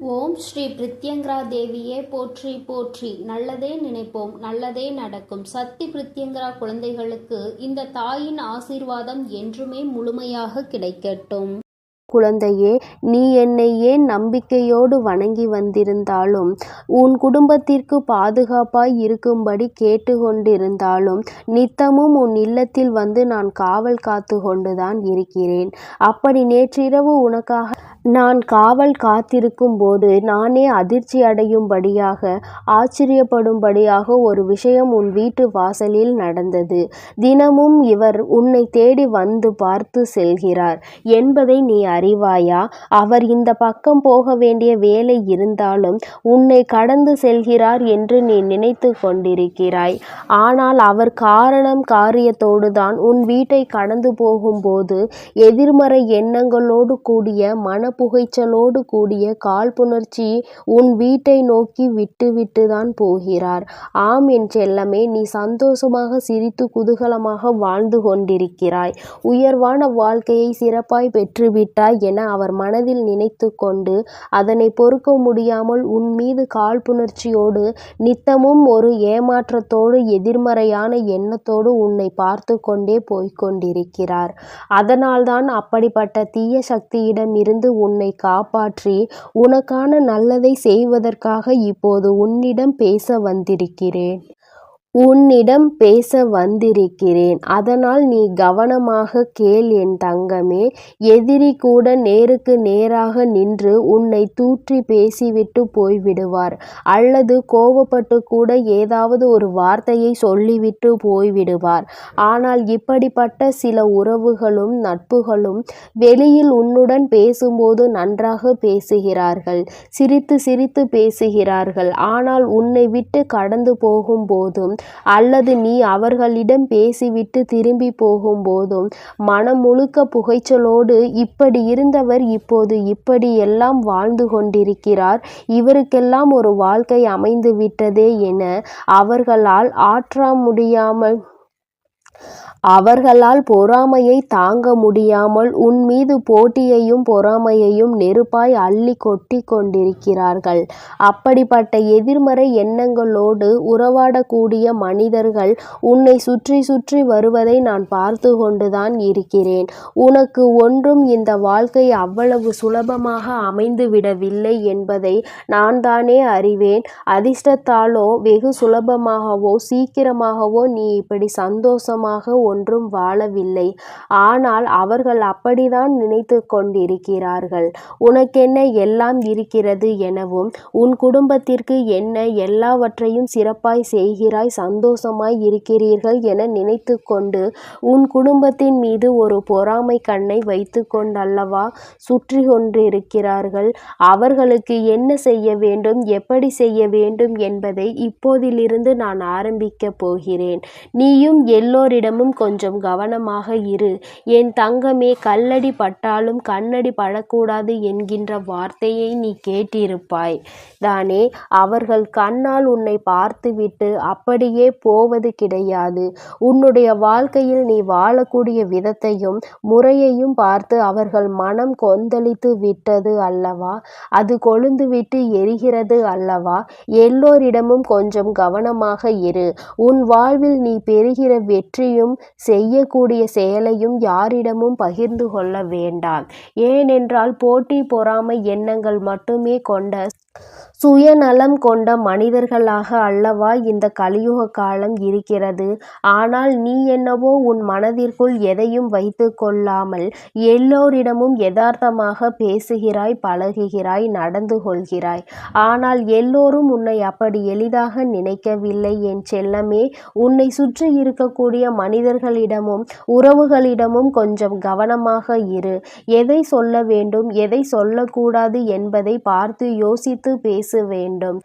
ஓம் ஸ்ரீ பிரித்யங்கரா தேவியே போற்றி போற்றி. நல்லதே நினைப்போம், நல்லதே நடக்கும். சக்தி பிரித்யங்கரா குழந்தைகளுக்கு இந்த தாயின் ஆசீர்வாதம் என்றுமே முழுமையாக கிடைக்கட்டும். குழந்தையே, நீ என்னை ஏன் நம்பிக்கையோடு வணங்கி வந்திருந்தாலும், உன் குடும்பத்திற்கு பாதுகாப்பாய் இருக்கும்படி கேட்டுக்கொண்டிருந்தாலும், நித்தமும் உன் இல்லத்தில் வந்து நான் காவல் காத்து கொண்டுதான் இருக்கிறேன். அப்படி நேற்றிரவு உனக்காக நான் காவல் காத்திருக்கும் போது நானே அதிர்ச்சி அடையும்படியாக, ஆச்சரியப்படும்படியாக ஒரு விஷயம் உன் வீட்டு வாசலில் நடந்தது. தினமும் இவர் உன்னை தேடி வந்து பார்த்து செல்கிறார் என்பதை நீ அறிவாயா? அவர் இந்த பக்கம் போக வேண்டிய வேலை இருந்தாலும் உன்னை கடந்து செல்கிறார் என்று நீ நினைத்து கொண்டிருக்கிறாய். ஆனால் அவர் காரியத்தோடுதான் உன் வீட்டை கடந்து போகும்போது எதிர்மறை எண்ணங்களோடு கூடிய புகைச்சலோடு கூடிய காழ்ப்புணர்ச்சி உன் வீட்டை நோக்கி விட்டுதான் போகிறார். ஆம் என் செல்லமே, நீ சந்தோஷமாக சிரித்து குதூகலமாக வாழ்ந்து கொண்டிருக்கிறாய். உயர்வான வாழ்க்கையை சிறப்பாய் பெற்றுவிட்டாய் என அவர் மனதில் நினைத்து கொண்டு அதனை பொறுக்க முடியாமல் உன் மீது காழ்ப்புணர்ச்சியோடு நித்தமும் ஒரு ஏமாற்றத்தோடு எதிர்மறையான எண்ணத்தோடு உன்னை பார்த்து கொண்டே போய்கொண்டிருக்கிறார். அதனால்தான் அப்படிப்பட்ட தீய சக்தியிடம் இருந்து உன்னை காப்பாற்றி உனக்கான நல்லதை செய்வதற்காக இப்போது உன்னிடம் பேச வந்திருக்கிறேன். அதனால் நீ கவனமாக கேள் என் தங்கமே. எதிரி கூட நேருக்கு நேராக நின்று உன்னை தூற்றி பேசிவிட்டு போய்விடுவார். அல்லது கோபப்பட்டு கூட ஏதாவது ஒரு வார்த்தையை சொல்லிவிட்டு போய்விடுவார். ஆனால் இப்படிப்பட்ட சில உறவுகளும் நட்புகளும் வெளியில் உன்னுடன் பேசும்போது நன்றாக பேசுகிறார்கள், சிரித்து சிரித்து பேசுகிறார்கள். ஆனால் உன்னை விட்டு கடந்து போகும்போதும் அல்லது நீ அவர்களிடம் பேசிவிட்டு திரும்பி போகும்போதும் மனம் முழுக்க புகைச்சலோடு இப்படி இருந்தவர் இப்போது இப்படியெல்லாம் வாழ்ந்து கொண்டிருக்கிறார், இவருக்கெல்லாம் ஒரு வாழ்க்கை அமைந்து விட்டதே என அவர்களால் பொறாமையை தாங்க முடியாமல் உன் மீது போட்டியையும் பொறாமையையும் நெருப்பாய் அள்ளி கொட்டி கொண்டிருக்கிறார்கள். அப்படிப்பட்ட எதிர்மறை எண்ணங்களோடு உறவாடக்கூடிய மனிதர்கள் உன்னை சுற்றி சுற்றி வருவதை நான் பார்த்து கொண்டுதான் இருக்கிறேன். உனக்கு ஒன்றும் இந்த வாழ்க்கை அவ்வளவு சுலபமாக அமைந்து விடவில்லை என்பதை நான் தானே அறிவேன். அதிர்ஷ்டத்தாலோ வெகு சுலபமாகவோ சீக்கிரமாகவோ நீ இப்படி சந்தோஷமாக ஒன்றும் வாழவில்லை. ஆனால் அவர்கள் அப்படிதான் நினைத்து கொண்டிருக்கிறார்கள். உனக்கென்ன எல்லாம் இருக்கிறது எனவும், உன் குடும்பத்திற்கு என்ன எல்லாவற்றையும் சிறப்பாய் செய்கிறாய், சந்தோஷமாய் இருக்கிறீர்கள் என நினைத்து கொண்டு உன் குடும்பத்தின் மீது ஒரு பொறாமை கண்ணை வைத்து கொண்டல்லவா சுற்றி கொண்டிருக்கிறார்கள். அவர்களுக்கு என்ன செய்ய வேண்டும், எப்படி செய்ய வேண்டும் என்பதை இப்போதிலிருந்து நான் ஆரம்பிக்கப் போகிறேன். நீயும் எல்லோரிடமும் கொஞ்சம் கவனமாக இரு என் தங்கமே. கல்லடி பட்டாலும் கண்ணடி படக்கூடாது என்கின்ற வார்த்தையை நீ கேட்டிருப்பாய் தானே? அவர்கள் கண்ணால் உன்னை பார்த்துவிட்டு அப்படியே போவது கிடையாது. உன்னுடைய வாழ்க்கையில் நீ வாழக்கூடிய விதத்தையும் முறையையும் பார்த்து அவர்கள் மனம் கொந்தளித்து விட்டது அல்லவா? அது கொழுந்துவிட்டு எரிகிறது அல்லவா? எல்லோரிடமும் கொஞ்சம் கவனமாக இரு. உன் வாழ்வில் நீ பெறுகிற வெற்றியும் செய்யக்கூடிய செயலையும் யாரிடமும் பகிர்ந்து கொள்ள வேண்டாம். ஏனென்றால் போட்டி பொறாமை எண்ணங்கள் மட்டுமே கொண்ட சுயநலம் கொண்ட மனிதர்களாக அல்லவா இந்த கலியுக காலம் இருக்கிறது. ஆனால் நீ என்னவோ உன் மனதிற்குள் எதையும் வைத்து கொள்ளாமல் எல்லோரிடமும் யதார்த்தமாக பேசுகிறாய், பழகுகிறாய், நடந்து கொள்கிறாய். ஆனால் எல்லோரும் உன்னை அப்படி எளிதாக நினைக்கவில்லை என் செல்லமே. உன்னை சுற்றி இருக்கக்கூடிய மனிதர்களிடமும் உறவுகளிடமும் கொஞ்சம் கவனமாக இரு. எதை சொல்ல வேண்டும், எதை சொல்லக்கூடாது என்பதை பார்த்து யோசித்து பேச வேண்டும்.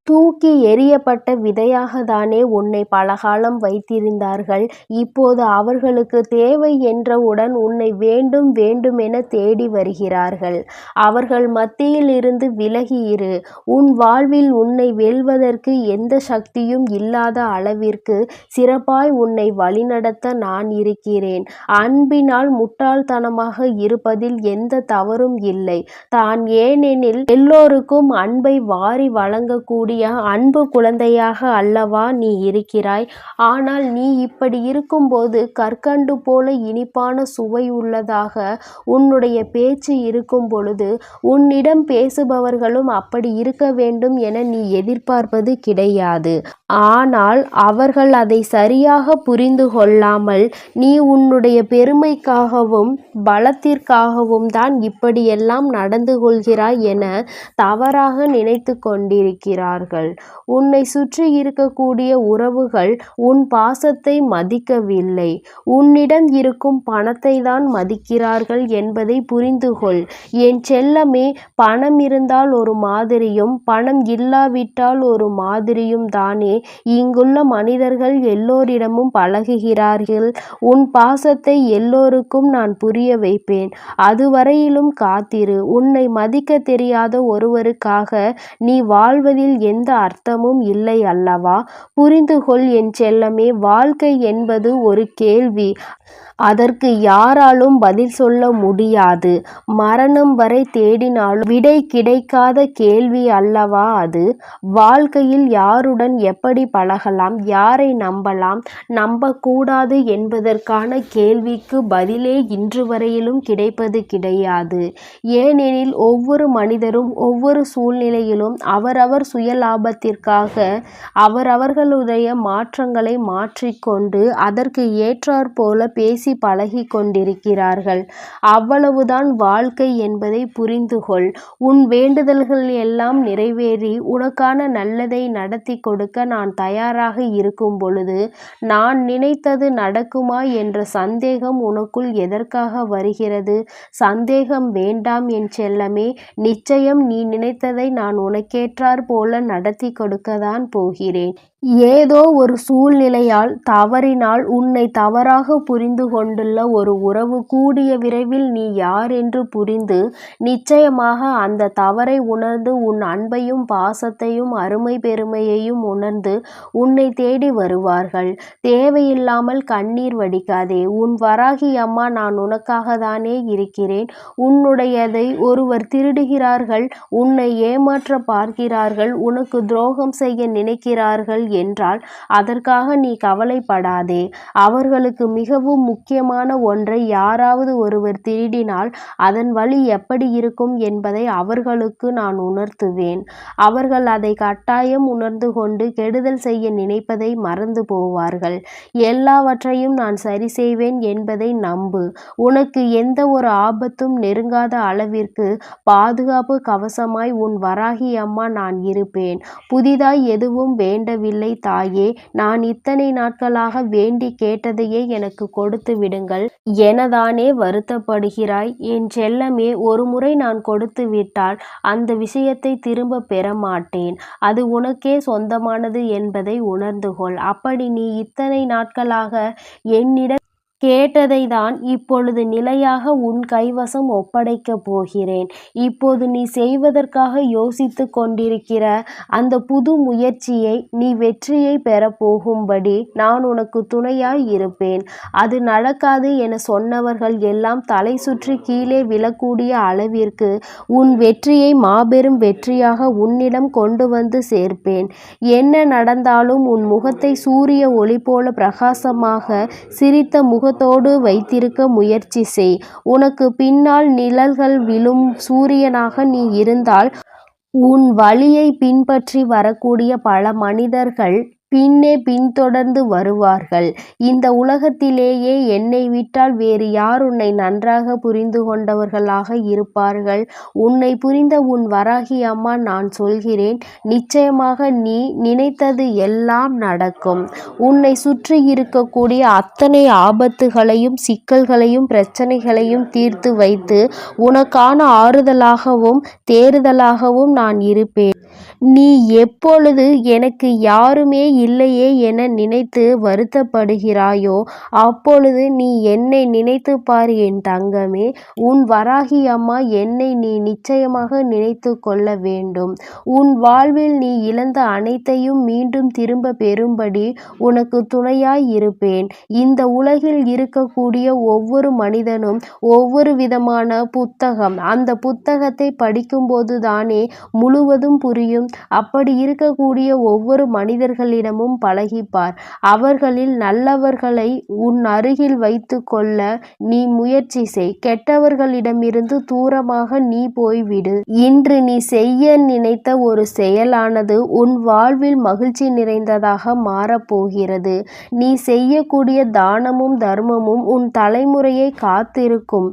தூக்கி எறியப்பட்ட விதையாகத்தானே உன்னை பலகாலம் வைத்திருந்தார்கள். இப்போது அவர்களுக்கு தேவை என்றவுடன் உன்னை வேண்டும் வேண்டுமென தேடி வருகிறார்கள். அவர்கள் மத்தியில் இருந்து விலகி இரு. உன் வாழ்வில் உன்னை வெல்வதற்கு எந்த சக்தியும் இல்லாத அளவிற்கு சிறப்பாய் உன்னை வழிநடத்த நான் இருக்கிறேன். அன்பினால் முட்டாள்தனமாக இருப்பதில் எந்த தவறும் இல்லை தான். ஏனெனில் எல்லோருக்கும் அன்பை வாரி வழங்கக்கூடிய அன்பு குழந்தையாக அல்லவா நீ இருக்கிறாய். ஆனால் நீ இப்படி இருக்கும்போது கற்கண்டு போல இனிப்பான சுவை உள்ளதாக உன்னுடைய பேச்சு இருக்கும் பொழுது உன்னிடம் பேசுபவர்களும் அப்படி இருக்க வேண்டும் என நீ எதிர்பார்ப்பது கிடையாது. ஆனால் அவர்கள் அதை சரியாக புரிந்து கொள்ளாமல் நீ உன்னுடைய பெருமைக்காகவும் பலத்திற்காகவும் தான் இப்படியெல்லாம் நடந்து கொள்கிறாய் என தவறாக நினைத்து கொண்டிருக்கிறார்கள். உன்னை சுற்றி இருக்கக்கூடிய உறவுகள் உன் பாசத்தை மதிக்கவில்லை. உன்னிடம் இருக்கும் பணத்தை தான் மதிக்கிறார்கள் என்பதை புரிந்து கொள். என் செல்லமே, பணம் இருந்தால் ஒரு மாதிரியும் பணம் இல்லாவிட்டால் ஒரு மாதிரியும் தானே இங்குள்ள மனிதர்கள் எல்லோரிடமும் பழகுகிறார்கள். உன் பாசத்தை எல்லோருக்கும் நான் புரிய வைப்பேன். அதுவரையிலும் காத்திரு. உன்னை மதிக்க தெரியாத ஒருவருக்காக நீ வாழ்வதில் எந்த அர்த்தமும் இல்லை அல்லவா? புரிந்து கொள் என் செல்லமே. வாழ்க்கை என்பது ஒரு கேள்வி. அதற்கு யாராலும் பதில் சொல்ல முடியாது. மரணம் வரை தேடினாலும் விடை கிடைக்காத கேள்வி அல்லவா அது. வாழ்க்கையில் யாருடன் எப்படி பழகலாம், யாரை நம்பலாம், நம்பக்கூடாது என்பதற்கான கேள்விக்கு பதிலே இன்று வரையிலும் கிடைப்பது கிடையாது. ஏனெனில் ஒவ்வொரு மனிதரும் ஒவ்வொரு சூழ்நிலையிலும் அவரவர் சுயலாபத்திற்காக அவரவர்களுடைய மாற்றங்களை மாற்றிக்கொண்டு அதற்கு ஏற்றாற்போல பேசி பழகி கொண்டிருக்கிறார்கள். அவ்வளவுதான் வாழ்க்கை என்பதை புரிந்து கொள். உன் வேண்டுதல்கள் எல்லாம் நிறைவேறி உனக்கான நல்லதை நடத்தி கொடுக்க நான் தயாராக இருக்கும் பொழுது நான் நினைத்தது நடக்குமா என்ற சந்தேகம் உனக்குள் எதற்காக வருகிறது? சந்தேகம் வேண்டாம் என் செல்லமே. நிச்சயம் நீ நினைத்ததை நான் உனக்கேற்றார் போல நடத்தி கொடுக்கத்தான் போகிறேன். ஏதோ ஒரு சூழ்நிலையால் தவறினால் உன்னை தவறாக புரிந்து கொண்டுள்ள ஒரு உறவு கூடிய விரைவில் நீ யார் என்று புரிந்து நிச்சயமாக அந்த தவறை உணர்ந்து உன் அன்பையும் பாசத்தையும் அருமை பெருமையையும் உணர்ந்து உன்னை தேடி வருவார்கள். தேவையில்லாமல் கண்ணீர் வடிக்காதே. உன் வராகி அம்மா நான் உனக்காக தானே இருக்கிறேன். உன்னுடையதை ஒருவர் திருடுகிறார்கள், உன்னை ஏமாற்ற பார்க்கிறார்கள், உனக்கு துரோகம் செய்ய நினைக்கிறார்கள் என்றால் அதற்காக நீ கவலைப்படாதே. அவர்களுக்கு மிகவும் முக்கியமான ஒன்றை யாராவது ஒருவர் திருடினால் அதன் வழி எப்படி இருக்கும் என்பதை அவர்களுக்கு நான் உணர்த்துவேன். அவர்கள் அதை கட்டாயம் உணர்ந்து கொண்டு கெடுதல் செய்ய நினைப்பதை மறந்து போவார்கள். எல்லாவற்றையும் நான் சரி செய்வேன் என்பதை நம்பு. உனக்கு எந்த ஒரு ஆபத்தும் நெருங்காத அளவிற்கு பாதுகாப்பு கவசமாய் உன் வராகி அம்மா நான் இருப்பேன். புதிதாய் எதுவும் வேண்டவில்லை தாயே. நான் இத்தனை நாட்களாக வேண்டி கேட்டதையே எனக்கு கொடுத்து விடுங்கள் எனதானே வருத்தப்படுகிறாய்? என் செல்லமே, ஒரு முறை நான் கொடுத்து விட்டால் அந்த விஷயத்தை திரும்ப பெற மாட்டேன். அது உனக்கே சொந்தமானது என்பதை உணர்ந்து கொள். அப்படி நீ இத்தனை நாட்களாக என்னிடம் கேட்டதை தான் இப்பொழுது நிலையாக உன் கைவசம் ஒப்படைக்கப் போகிறேன். இப்போது நீ செய்வதற்காக யோசித்து கொண்டிருக்கிற அந்த புது முயற்சியை நீ வெற்றியை பெறப்போகும்படி நான் உனக்கு துணையாய் இருப்பேன். அது நடக்காது என சொன்னவர்கள் எல்லாம் தலை சுற்றி கீழே விழக்கூடிய அளவிற்கு உன் வெற்றியை மாபெரும் வெற்றியாக உன்னிடம் கொண்டு வந்து சேர்ப்பேன். என்ன நடந்தாலும் உன் முகத்தை சூரிய ஒளி போல பிரகாசமாக சிரித்த முகத்தோடு வைத்திருக்க முயற்சி செய். உனக்கு பின்னால் நிழல்கள் விழும் சூரியனாக நீ இருந்தால் உன் வழியை பின்பற்றி வரக்கூடிய பல மனிதர்கள் பின்தொடர்ந்து வருவார்கள். இந்த உலகத்திலேயே என்னை விட்டால் வேறு யார் உன்னை நன்றாக புரிந்து கொண்டவர்களாக இருப்பார்கள்? உன்னை புரிந்த உன் வராகி அம்மா நான் சொல்கிறேன், நிச்சயமாக நீ நினைத்தது எல்லாம் நடக்கும். உன்னை சுற்றி இருக்கக்கூடிய அத்தனை ஆபத்துகளையும் சிக்கல்களையும் பிரச்சனைகளையும் தீர்த்து வைத்து உனக்கான ஆறுதலாகவும் தேறுதலாகவும் நான் இருப்பேன். நீ எப்பொழுது எனக்கு யாருமே இல்லையே என நினைத்து வருத்தப்படுகிறாயோ அப்பொழுது நீ என்னை நினைத்து பார் என் தங்கமே. உன் வராகி அம்மா என்னை நீ நிச்சயமாக நினைத்து கொள்ள வேண்டும். உன் வாழ்வில் நீ இழந்த அனைத்தையும் மீண்டும் திரும்ப பெறும்படி உனக்கு துணையாய் இருப்பேன். இந்த உலகில் இருக்கக்கூடிய ஒவ்வொரு மனிதனும் ஒவ்வொரு விதமான புத்தகம். அந்த புத்தகத்தை படிக்கும்போது தானே முழுவதும் புரியும். அப்படி இருக்கக்கூடிய ஒவ்வொரு மனிதர்களிடமும் பழகிப்பார். அவர்களில் நல்லவர்களை உன் அருகில் வைத்து கொள்ள நீ முயற்சி செய். கெட்டவர்களிடமிருந்து தூரமாக நீ போய்விடு. இன்று நீ செய்ய நினைத்த ஒரு செயலானது உன் வாழ்வில் மகிழ்ச்சி நிறைந்ததாக மாறப்போகிறது. நீ செய்யக்கூடிய தானமும் தர்மமும் உன் தலைமுறையை காத்திருக்கும்.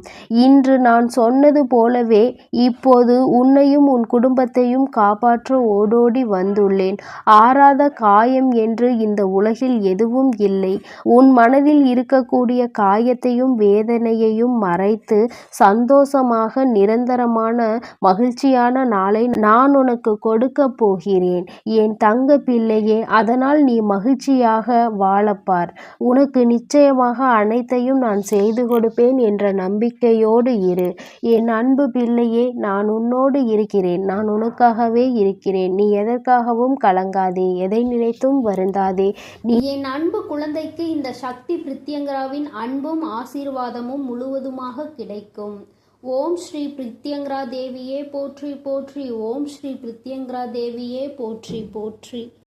இன்று நான் சொன்னது போலவே இப்போது உன்னையும் உன் குடும்பத்தையும் காப்பாற்ற ஓடோடி வந்துள்ளேன். ஆறாத காயம் என்று இந்த உலகில் எதுவும் இல்லை. உன் மனதில் இருக்கக்கூடிய காயத்தையும் வேதனையையும் மறைத்து சந்தோஷமாக நிரந்தரமான மகிழ்ச்சியான நாளை நான் உனக்கு கொடுக்க போகிறேன் என் தங்க பிள்ளையே. அதனால் நீ மகிழ்ச்சியாக வாழப்பார். உனக்கு நிச்சயமாக அனைத்தையும் நான் செய்து கொடுப்பேன் என்ற நம்பிக்கையோடு இரு. என் அன்பு பிள்ளையே, நான் உன்னோடு இருக்கிறேன். நான் உனக்காகவே இருக்கிறேன். நீ எதற்காகவும் கலங்காதே, எதை நினைத்தும் வருந்தாதே. என் அன்பு குழந்தைக்கு இந்த சக்தி பிரித்யங்கராவின் அன்பும் ஆசீர்வாதமும் முழுவதுமாக கிடைக்கும். ஓம் ஸ்ரீ பிரித்யங்கரா தேவியே போற்றி போற்றி. ஓம் ஸ்ரீ பிரித்யங்கரா தேவியே போற்றி போற்றி.